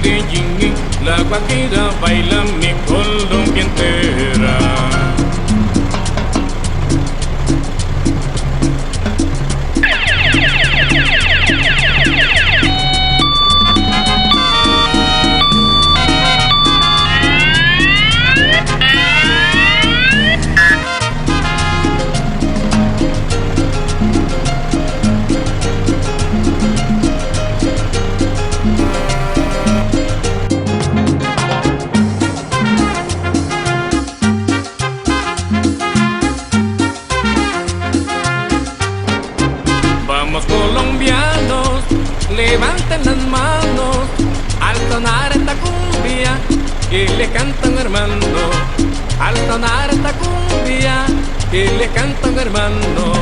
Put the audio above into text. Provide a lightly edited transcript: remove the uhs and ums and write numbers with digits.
de Yingui, la guajira baila mi Colombia entera. Vamos colombianos, levanten las manos al sonar esta cumbia que le cantan hermano, al sonar esta cumbia que le cantan hermano.